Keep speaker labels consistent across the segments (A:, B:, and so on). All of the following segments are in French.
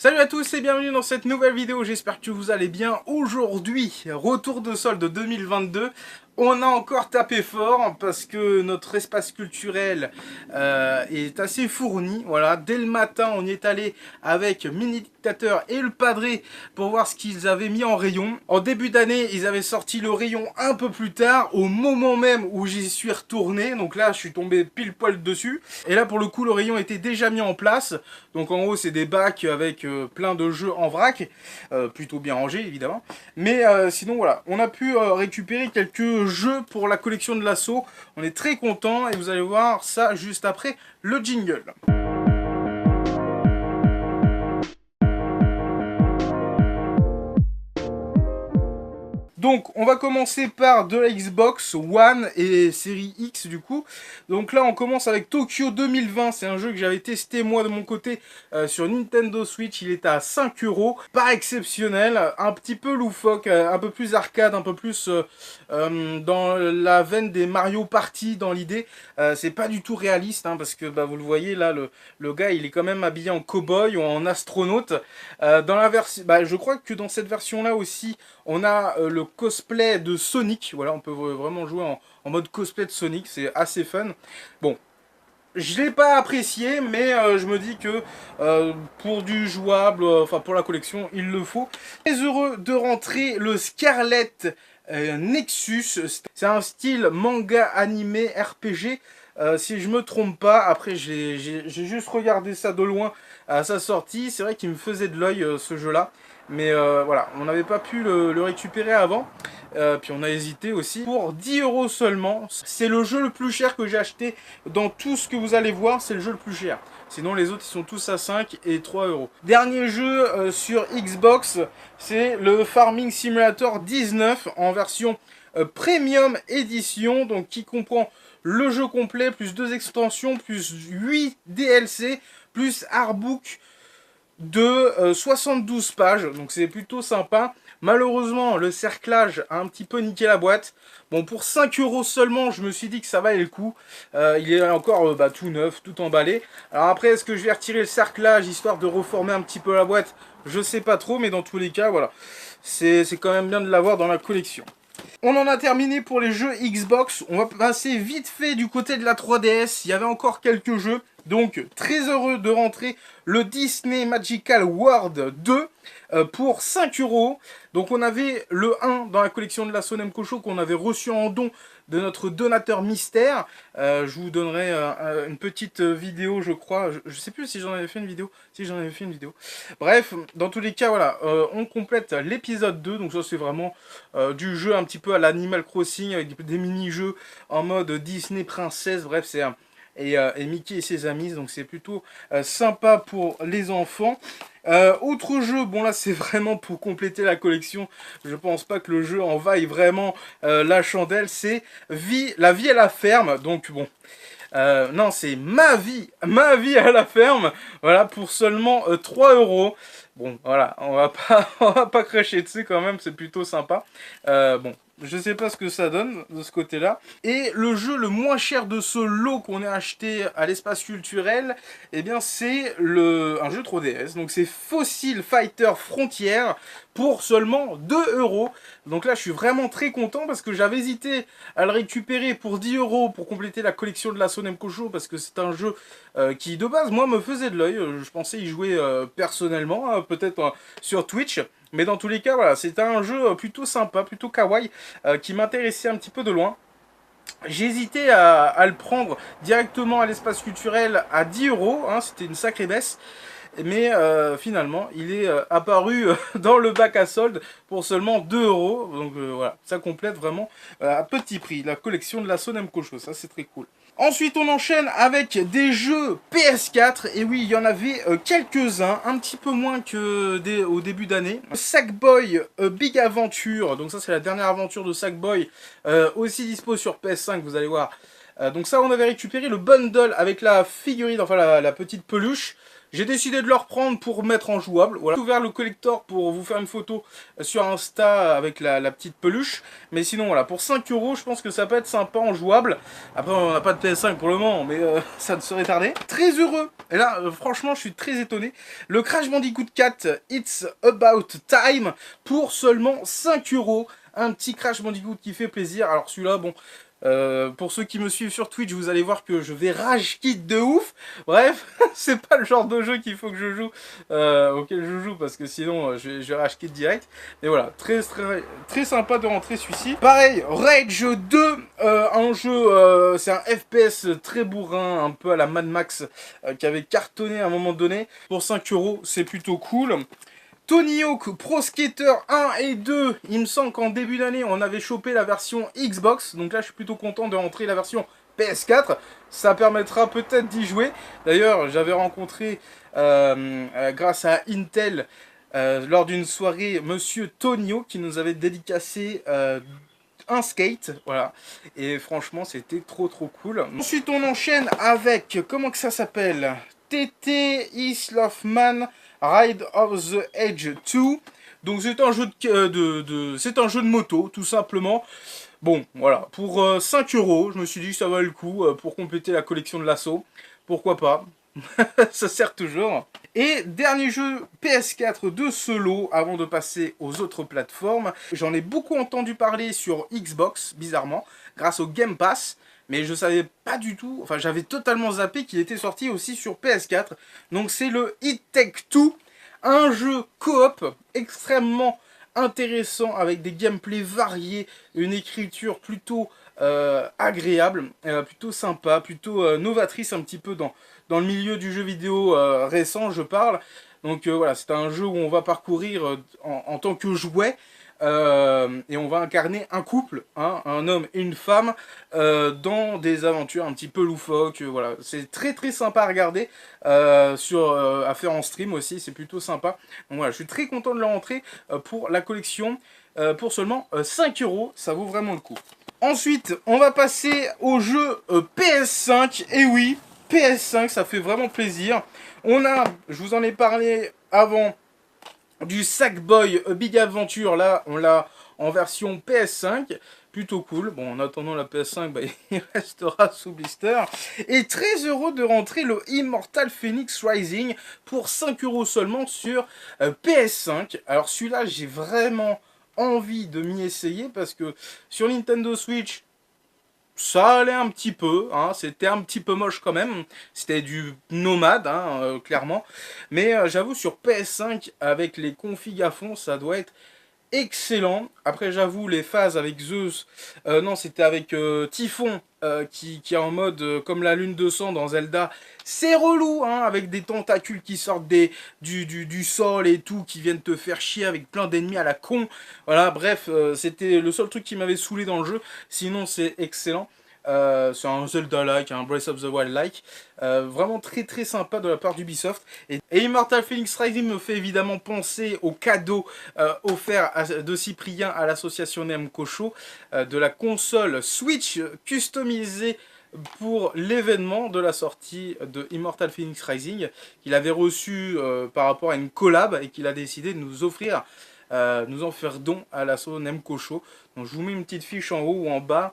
A: Salut à tous et bienvenue dans cette nouvelle vidéo, j'espère que vous allez bien. Aujourd'hui, retour de solde 2022. On a encore tapé fort parce que notre espace culturel est assez fourni. Voilà, dès le matin, on y est allé avec Mini Dictateur et le Padré pour voir ce qu'ils avaient mis en rayon. En début d'année, ils avaient sorti le rayon un peu plus tard, au moment même où j'y suis retourné. Donc là, je suis tombé pile poil dessus. Et là, pour le coup, le rayon était déjà mis en place. Donc en haut, c'est des bacs avec plein de jeux en vrac, plutôt bien rangés évidemment. Mais sinon, voilà, on a pu récupérer quelques jeux pour la collection de l'assaut. On est très content et vous allez voir ça juste après le jingle. Donc on va commencer par de la Xbox One et série X du coup. Donc là on commence avec Tokyo 2020, c'est un jeu que j'avais testé moi de mon côté sur Nintendo Switch, il est à 5 €, pas exceptionnel, un petit peu loufoque, un peu plus arcade, un peu plus dans la veine des Mario Party dans l'idée. C'est pas du tout réaliste hein, parce que bah, vous le voyez là, le gars il est quand même habillé en cow-boy ou en astronaute. Dans la version, bah, je crois que dans cette version là aussi on a le cosplay de Sonic. Voilà, on peut vraiment jouer en mode cosplay de Sonic, c'est assez fun. Bon, je l'ai pas apprécié, mais je me dis que pour du jouable, enfin pour la collection, il le faut. Très heureux de rentrer le Scarlet Nexus. C'est un style manga animé RPG. Si je me trompe pas, après j'ai juste regardé ça de loin à sa sortie. C'est vrai qu'il me faisait de l'œil ce jeu-là. Mais voilà, on n'avait pas pu le récupérer avant. Puis on a hésité aussi. Pour 10 € seulement, c'est le jeu le plus cher que j'ai acheté dans tout ce que vous allez voir, c'est le jeu le plus cher. Sinon les autres ils sont tous à 5 et 3 €. Dernier jeu sur Xbox, c'est le Farming Simulator 19 en version Premium Edition, donc qui comprend le jeu complet, plus 2 extensions, plus 8 DLC, plus Artbook de 72 pages, donc c'est plutôt sympa. Malheureusement, le cerclage a un petit peu niqué la boîte. Bon, pour 5 € seulement, je me suis dit que ça valait le coup. Il est encore tout neuf, tout emballé. Alors après, est-ce que je vais retirer le cerclage, histoire de reformer un petit peu la boîte? Je sais pas trop, mais dans tous les cas, voilà. C'est quand même bien de l'avoir dans la collection. On en a terminé pour les jeux Xbox. On va passer vite fait du côté de la 3DS. Il y avait encore quelques jeux. Donc, très heureux de rentrer le Disney Magical World 2 pour 5 €. Donc, on avait le 1 dans la collection de la Sonemco Show qu'on avait reçu en don de notre donateur mystère. Je vous donnerai une petite vidéo, je crois. Je sais plus si j'en avais fait une vidéo. Si j'en avais fait une vidéo. Bref, dans tous les cas, voilà, on complète l'épisode 2. Donc ça, c'est vraiment du jeu un petit peu à l'Animal Crossing avec des mini-jeux en mode Disney Princesse. Bref, c'est et Mickey et ses amis, donc c'est plutôt sympa pour les enfants. Autre jeu, bon là c'est vraiment pour compléter la collection, je pense pas que le jeu en vaille vraiment la chandelle, c'est la vie à la ferme, donc bon, non c'est ma vie à la ferme, voilà, pour seulement 3 €. Bon, voilà, on va pas cracher dessus quand même, c'est plutôt sympa. Bon, je sais pas ce que ça donne de ce côté-là. Et le jeu le moins cher de ce lot qu'on a acheté à l'espace culturel, eh bien c'est un jeu 3DS. Donc c'est Fossil Fighter Frontier pour seulement 2 €. Donc là je suis vraiment très content parce que j'avais hésité à le récupérer pour 10 € pour compléter la collection de la Sonemco Show parce que c'est un jeu qui de base moi me faisait de l'œil. Je pensais y jouer personnellement, hein, peut-être sur Twitch. Mais dans tous les cas, voilà, c'est un jeu plutôt sympa, plutôt kawaii, qui m'intéressait un petit peu de loin. J'ai hésité à le prendre directement à l'espace culturel à 10 €, hein, c'était une sacrée baisse. Mais finalement, il est apparu dans le bac à solde pour seulement 2 €. Donc voilà, ça complète vraiment à petit prix la collection de la Sonemco Show, ça c'est très cool. Ensuite, on enchaîne avec des jeux PS4. Et oui, il y en avait quelques-uns, un petit peu moins qu'au début d'année. Sackboy Big Adventure, donc ça c'est la dernière aventure de Sackboy, aussi dispo sur PS5, vous allez voir. Donc ça, on avait récupéré le bundle avec la figurine, enfin la petite peluche. J'ai décidé de le reprendre pour mettre en jouable. Voilà. J'ai ouvert le collector pour vous faire une photo sur Insta avec la petite peluche. Mais sinon, voilà, pour 5 euros, je pense que ça peut être sympa en jouable. Après, on n'a pas de PS5 pour le moment, mais ça ne serait tardé. Très heureux. Et là, franchement, je suis très étonné. Le Crash Bandicoot 4, It's About Time, pour seulement 5 euros. Un petit Crash Bandicoot qui fait plaisir. Alors celui-là, bon... pour ceux qui me suivent sur Twitch, vous allez voir que je vais rage quit de ouf. Bref, c'est pas le genre de jeu qu'il faut que je joue, auquel je joue, parce que sinon je vais rage quit direct. Mais voilà, très sympa de rentrer celui-ci. Pareil, Rage 2, un jeu, c'est un FPS très bourrin, un peu à la Mad Max, qui avait cartonné à un moment donné. Pour 5 euros, c'est plutôt cool. Tony Hawk Pro Skater 1 et 2, il me semble qu'en début d'année, on avait chopé la version Xbox. Donc là, je suis plutôt content de rentrer la version PS4. Ça permettra peut-être d'y jouer. D'ailleurs, j'avais rencontré, grâce à Intel, lors d'une soirée, Monsieur Tony Hawk, qui nous avait dédicacé un skate. Voilà. Et franchement, c'était trop cool. Ensuite, on enchaîne avec, comment que ça s'appelle ? TT Isloffman Ride of the Edge 2. Donc c'est un jeu c'est un jeu de moto, tout simplement. Bon, voilà, pour 5 euros, je me suis dit que ça valait le coup pour compléter la collection de l'assaut. Pourquoi pas? Ça sert toujours. Et dernier jeu PS4 de ce lot avant de passer aux autres plateformes. J'en ai beaucoup entendu parler sur Xbox, bizarrement, grâce au Game Pass. Mais je savais pas du tout, enfin j'avais totalement zappé qu'il était sorti aussi sur PS4. Donc c'est le It Take Two, un jeu coop extrêmement intéressant avec des gameplays variés, une écriture plutôt agréable, plutôt sympa, plutôt novatrice un petit peu dans le milieu du jeu vidéo récent, je parle. Donc voilà, c'est un jeu où on va parcourir en tant que jouet. Et on va incarner un couple, hein, un homme et une femme, dans des aventures un petit peu loufoques. Voilà, c'est très sympa à regarder, à faire en stream aussi, c'est plutôt sympa. Donc voilà, je suis très content de le rentrer pour la collection, pour seulement 5 euros, ça vaut vraiment le coup. Ensuite, on va passer au jeu PS5, et oui, PS5, ça fait vraiment plaisir. On a, je vous en ai parlé avant, du Sackboy Big Adventure, là on l'a en version PS5, plutôt cool. Bon, en attendant la PS5, bah, il restera sous blister. Et très heureux de rentrer le Immortal Phoenix Rising pour 5 euros seulement sur PS5. Alors celui-là, j'ai vraiment envie de m'y essayer parce que sur Nintendo Switch, ça allait un petit peu, hein, c'était un petit peu moche quand même, c'était du nomade, hein, clairement, mais j'avoue sur PS5, avec les configs à fond, ça doit être excellent. Après j'avoue les phases avec Zeus, non c'était avec Typhon, qui est en mode comme la lune de sang dans Zelda, c'est relou, hein, avec des tentacules qui sortent du sol et tout, qui viennent te faire chier avec plein d'ennemis à la con. Voilà, bref, c'était le seul truc qui m'avait saoulé dans le jeu, sinon c'est excellent. C'est un Zelda-like, un Breath of the Wild-like, vraiment très sympa de la part d'Ubisoft. Et Immortal Phoenix Rising me fait évidemment penser au cadeau offert de Cyprien à l'association Nemco Show, de la console Switch customisée pour l'événement de la sortie de Immortal Phoenix Rising, qu'il avait reçu par rapport à une collab et qu'il a décidé de nous offrir, nous en faire don à l'asso Nemco Show. Donc je vous mets une petite fiche en haut ou en bas,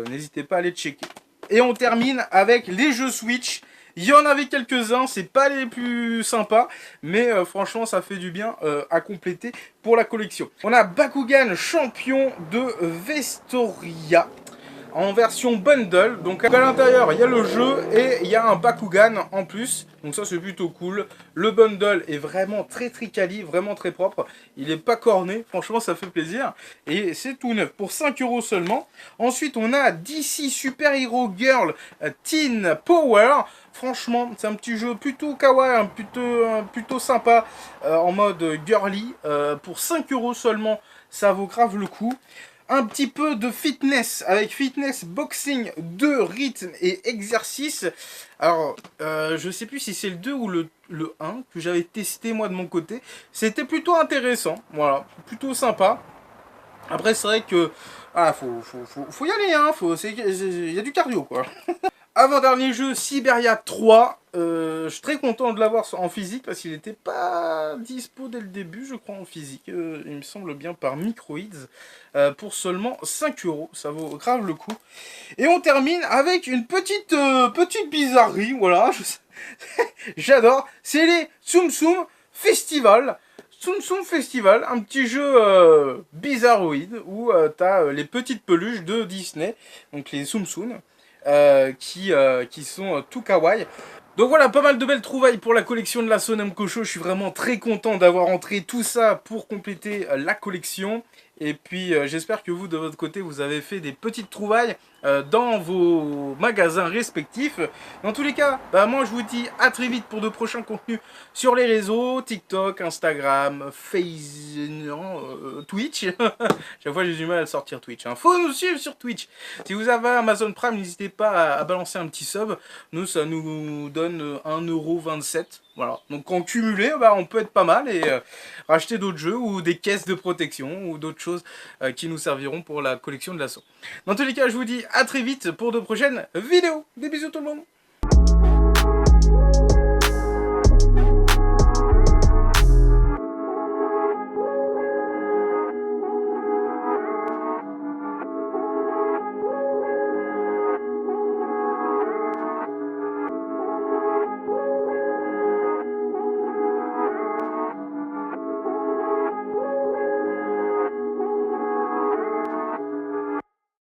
A: n'hésitez pas à les checker. Et on termine avec les jeux Switch. Il y en avait quelques-uns, c'est pas les plus sympas, mais franchement ça fait du bien à compléter pour la collection. On a Bakugan champion de Vestoria en version bundle, donc à l'intérieur il y a le jeu et il y a un Bakugan en plus, donc ça c'est plutôt cool. Le bundle est vraiment très quali, vraiment très propre, il est pas corné, franchement ça fait plaisir, et c'est tout neuf pour 5 euros seulement. Ensuite on a DC Super Hero Girl Teen Power. Franchement, c'est un petit jeu plutôt kawaii, plutôt sympa, en mode girly, pour 5 euros seulement, ça vaut grave le coup. Un petit peu de fitness, avec fitness, boxing, 2 rythme et exercice. Alors, je sais plus si c'est le 2 ou le 1 que j'avais testé moi de mon côté. C'était plutôt intéressant, voilà, plutôt sympa. Après, c'est vrai que, ah, faut y aller, hein, il y a du cardio, quoi. Avant-dernier jeu, Siberia 3. je suis très content de l'avoir en physique parce qu'il n'était pas dispo dès le début, je crois, en physique. Il me semble bien par Microids pour seulement 5 euros. Ça vaut grave le coup. Et on termine avec une petite bizarrerie. Voilà, j'adore. C'est les Tsum Tsum Festival. Tsum Tsum Festival, un petit jeu bizarroïde où tu as les petites peluches de Disney, donc les Tsum Tsum, qui sont tout kawaii. Donc voilà, pas mal de belles trouvailles pour la collection de la Sonam Kocho. Je suis vraiment très content d'avoir entré tout ça pour compléter la collection. Et puis j'espère que vous, de votre côté, vous avez fait des petites trouvailles dans vos magasins respectifs. Dans tous les cas, bah, moi je vous dis à très vite pour de prochains contenus sur les réseaux, TikTok, Instagram, Twitch. Chaque fois j'ai du mal à sortir Twitch. Hein. Faut nous suivre sur Twitch. Si vous avez Amazon Prime, n'hésitez pas à balancer un petit sub. Nous, ça nous donne 1,27 €. Voilà. Donc en cumulé, bah, on peut être pas mal et racheter d'autres jeux ou des caisses de protection ou d'autres choses qui nous serviront pour la collection de l'assaut. Dans tous les cas, je vous dis à très vite pour de prochaines vidéos. Des bisous tout le monde.